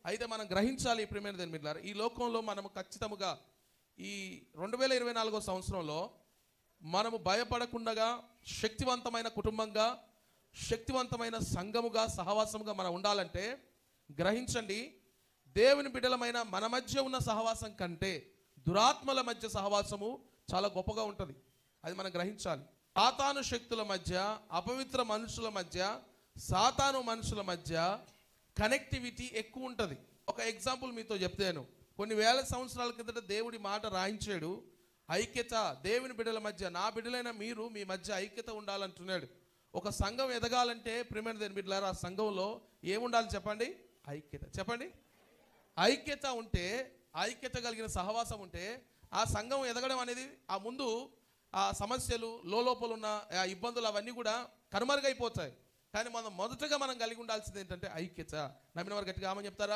అయితే మనం గ్రహించాలి ప్రియమైన దేవుని బిడ్డలారా, ఈ లోకంలో మనము ఖచ్చితముగా ఈ 2024 సంవత్సరంలో మనము భయపడకుండా శక్తివంతమైన కుటుంబంగా, శక్తివంతమైన సంఘముగా, సహవాసముగా మనం ఉండాలంటే గ్రహించండి, దేవుని బిడ్డలమైన మన మధ్య ఉన్న సహవాసం కంటే దురాత్మల మధ్య సహవాసము చాలా గొప్పగా ఉంటుంది. అది మనం గ్రహించాలి. సాతాను శక్తుల మధ్య, అపవిత్ర మనుషుల మధ్య, సాతాను మనుషుల మధ్య కనెక్టివిటీ ఎక్కువ ఉంటుంది. ఒక ఎగ్జాంపుల్ మీతో చెప్తాను. కొన్ని వేల సంవత్సరాల కిందట దేవుడి మాట రాయించాడు. ఐక్యత, దేవుని బిడ్డల మధ్య, నా బిడ్డలైన మీరు మీ మధ్య ఐక్యత ఉండాలంటున్నాడు. ఒక సంఘం ఎదగాలంటే ప్రియమైన దేవుని బిడ్డలారా, ఆ సంఘంలో ఏముండాలి చెప్పండి? ఐక్యత. చెప్పండి. ఐక్యత ఉంటే, ఐక్యత కలిగిన సహవాసం ఉంటే ఆ సంఘం ఎదగడం అనేది, ఆ ముందు ఆ సమస్యలు, లోపల ఉన్న ఆ ఇబ్బందులు అవన్నీ కూడా కనుమరుగైపోతాయి. కానీ మనం మొదటగా కలిగి ఉండాల్సింది ఏంటంటే ఐక్యత. నమ్మిన వారు గట్టిగా ఆమని చెప్తారా?